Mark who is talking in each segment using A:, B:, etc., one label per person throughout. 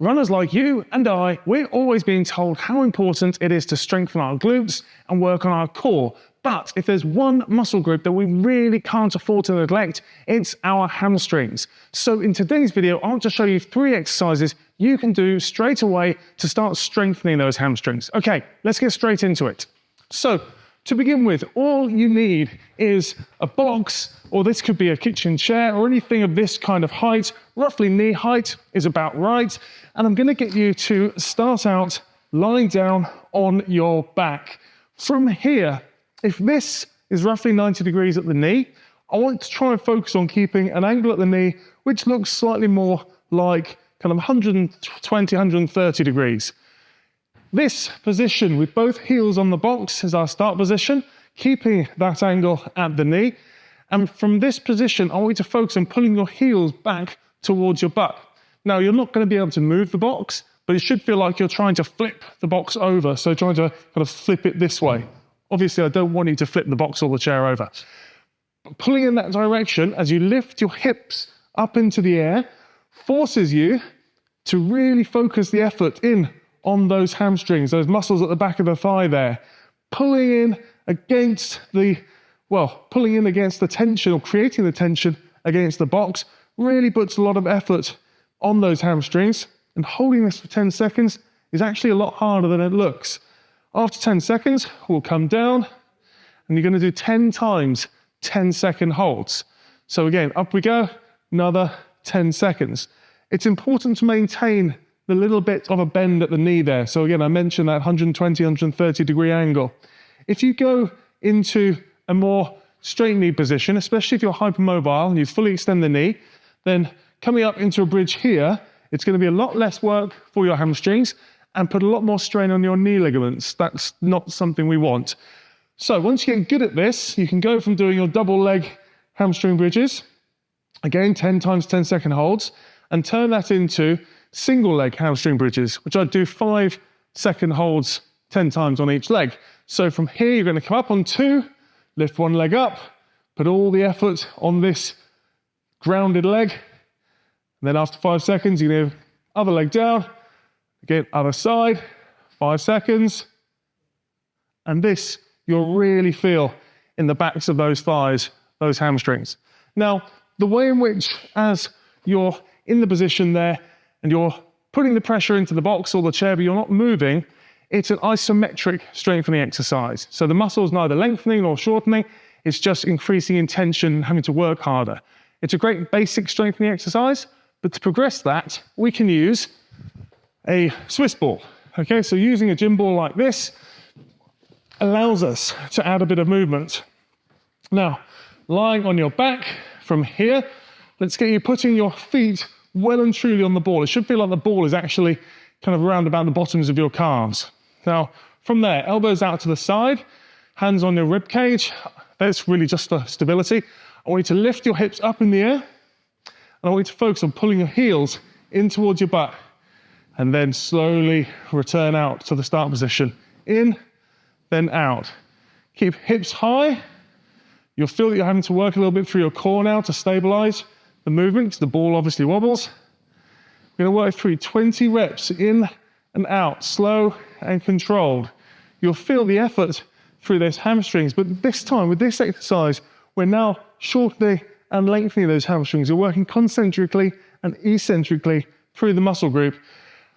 A: Runners like you and I, we're always being told how important it is to strengthen our glutes and work on our core. But if there's one muscle group that we really can't afford to neglect, it's our hamstrings. So in today's video, I want to show you 3 exercises you can do straight away to start strengthening those hamstrings. Okay, let's get straight into it. So to begin with, all you need is a box, or this could be a kitchen chair or anything of this kind of height. Roughly knee height is about right. And I'm going to get you to start out lying down on your back. From here, if this is roughly 90 degrees at the knee, I want to try and focus on keeping an angle at the knee which looks slightly more like kind of 120, 130 degrees. This position with both heels on the box is our start position, keeping that angle at the knee. And from this position, I want you to focus on pulling your heels back towards your butt. Now, you're not going to be able to move the box, but it should feel like you're trying to flip the box over. So trying to kind of flip it this way. Obviously, I don't want you to flip the box or the chair over. But pulling in that direction as you lift your hips up into the air forces you to really focus the effort in on those hamstrings, those muscles at the back of the thigh there. Pulling in against the tension, or creating the tension against the box, really puts a lot of effort on those hamstrings. And holding this for 10 seconds is actually a lot harder than it looks. After 10 seconds, we'll come down and you're going to do 10 times 10-second holds. So again, up we go, another 10 seconds. It's important to maintain the little bit of a bend at the knee there. So again, I mentioned that 120, 130 degree angle. If you go into a more straight knee position, especially if you're hypermobile and you fully extend the knee, then coming up into a bridge here, it's going to be a lot less work for your hamstrings and put a lot more strain on your knee ligaments. That's not something we want. So once you get good at this, you can go from doing your double leg hamstring bridges, again, 10 times 10-second holds, and turn that into single leg hamstring bridges, which I do 5-second holds 10 times on each leg. So from here, you're going to come up on 2, lift one leg up, put all the effort on this grounded leg. And then after 5 seconds, you're going to other leg down. Again, other side, 5 seconds. And this you'll really feel in the backs of those thighs, those hamstrings. Now, the way in which, as you're in the position there and you're putting the pressure into the box or the chair, but you're not moving, it's an isometric strengthening exercise. So the muscle's neither lengthening nor shortening, it's just increasing in tension and having to work harder. It's a great basic strengthening exercise, but to progress that, we can use a Swiss ball. Okay, so using a gym ball like this allows us to add a bit of movement. Now, lying on your back from here, let's get you putting your feet well and truly on the ball. It should feel like the ball is actually kind of around about the bottoms of your calves. Now, from there, elbows out to the side, hands on your rib cage. That's really just for stability. I want you to lift your hips up in the air, and I want you to focus on pulling your heels in towards your butt, and then slowly return out to the start position. In, then out. Keep hips high. You'll feel that you're having to work a little bit through your core now to stabilize the movement, because the ball obviously wobbles. We're going to work through 20 reps in and out, slow and controlled. You'll feel the effort through those hamstrings, but this time with this exercise, we're now shortening and lengthening those hamstrings. You're working concentrically and eccentrically through the muscle group.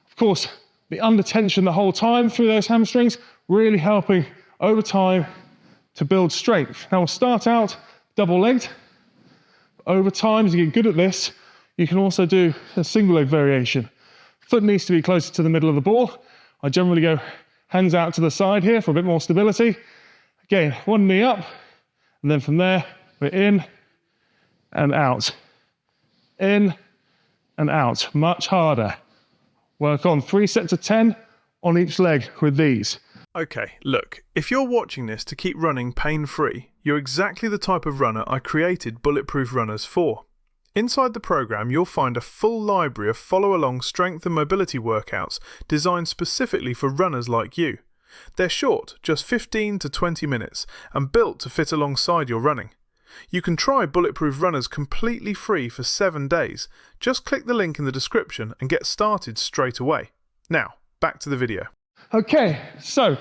A: Of course, be under tension the whole time through those hamstrings, really helping over time to build strength. Now we'll start out double-legged. Over time, as you get good at this, you can also do a single leg variation. Foot needs to be closer to the middle of the ball. I generally go hands out to the side here for a bit more stability. Again, one knee up, and then from there, we're in and out. In and out, much harder. Work on 3 sets of 10 on each leg with these.
B: Okay, look, if you're watching this to keep running pain-free, you're exactly the type of runner I created Bulletproof Runners for. Inside the program, you'll find a full library of follow-along strength and mobility workouts designed specifically for runners like you. They're short, just 15 to 20 minutes, and built to fit alongside your running. You can try Bulletproof Runners completely free for 7 days. Just click the link in the description and get started straight away. Now, back to the video.
A: Okay, so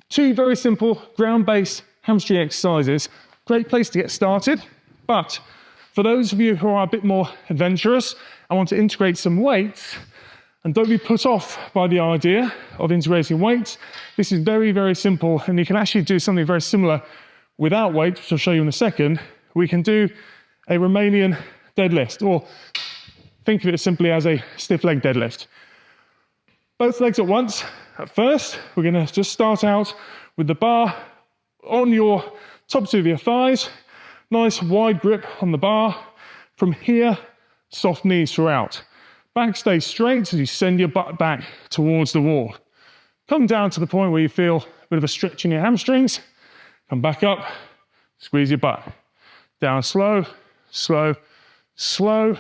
A: 2 very simple ground-based hamstring exercises. Great place to get started, but for those of you who are a bit more adventurous and want to integrate some weights, and don't be put off by the idea of integrating weights, this is very, very simple, and you can actually do something very similar without weights, which I'll show you in a second. We can do a Romanian deadlift, or think of it simply as a stiff leg deadlift. Both legs at once. At first, we're going to just start out with the bar on your top 2 of your thighs, nice wide grip on the bar. From here, soft knees throughout. Back stays straight as you send your butt back towards the wall. Come down to the point where you feel a bit of a stretch in your hamstrings. Come back up, squeeze your butt. Down slow, slow, slow.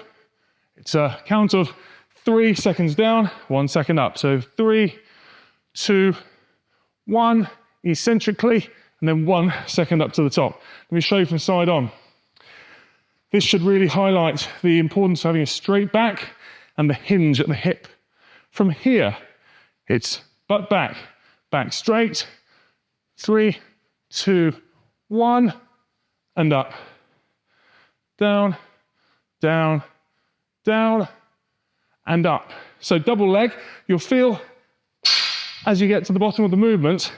A: It's a count of 3 seconds down, 1 second up. So 3, 2, 1, eccentrically, and then 1 second up to the top. Let me show you from side on. This should really highlight the importance of having a straight back and the hinge at the hip. From here, it's butt back, back straight, 3, 2, 1, and up. Down, down, down, and up. So double leg, you'll feel as you get to the bottom of the movement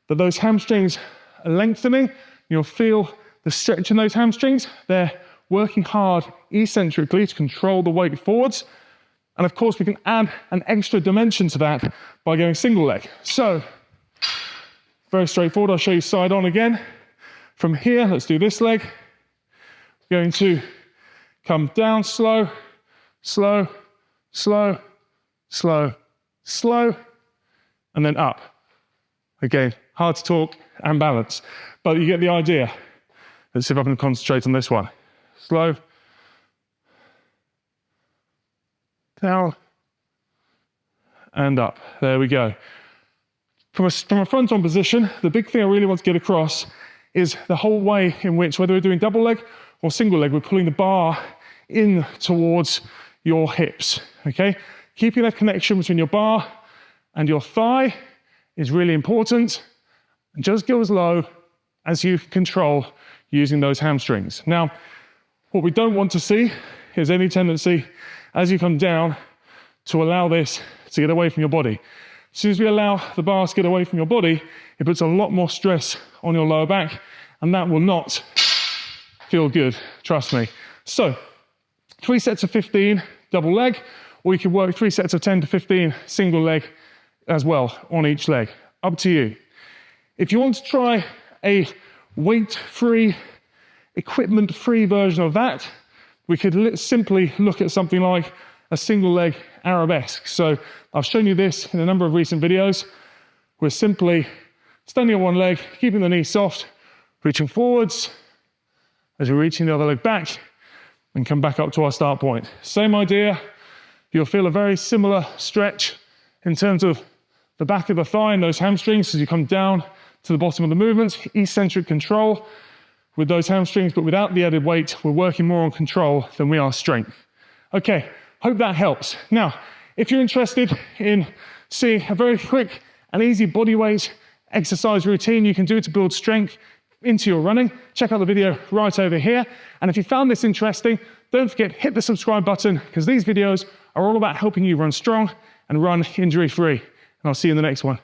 A: that those hamstrings are lengthening. You'll feel the stretch in those hamstrings. They're working hard eccentrically to control the weight forwards. And of course, we can add an extra dimension to that by going single leg. So, very straightforward. I'll show you side on again. From here, let's do this leg. We're going to come down slow, slow, slow, slow, slow, and then up. Again, hard to talk and balance, but you get the idea. Let's see if I can concentrate on this one. Slow, down, and up. There we go. From a front-on position, the big thing I really want to get across is the whole way in which, whether we're doing double leg or single leg, we're pulling the bar in towards your hips, okay? Keeping that connection between your bar and your thigh is really important. And just go as low as you control using those hamstrings. Now, what we don't want to see is any tendency as you come down to allow this to get away from your body. As soon as we allow the bar to get away from your body, it puts a lot more stress on your lower back, and that will not feel good, trust me. So, 3 sets of 15 double leg, or you can work 3 sets of 10 to 15 single leg as well on each leg. Up to you. If you want to try a weight-free, equipment-free version of that, we could simply look at something like a single leg arabesque. So I've shown you this in a number of recent videos. We're simply standing on one leg, keeping the knee soft, reaching forwards as we're reaching the other leg back, and come back up to our start point. Same idea. You'll feel a very similar stretch in terms of the back of the thigh and those hamstrings as you come down to the bottom of the movement. Eccentric control with those hamstrings, but without the added weight, we're working more on control than we are strength. Okay, hope that helps. Now, if you're interested in seeing a very quick and easy bodyweight exercise routine you can do to build strength into your running, check out the video right over here. And if you found this interesting, don't forget, hit the subscribe button, because these videos are all about helping you run strong and run injury-free. And I'll see you in the next one.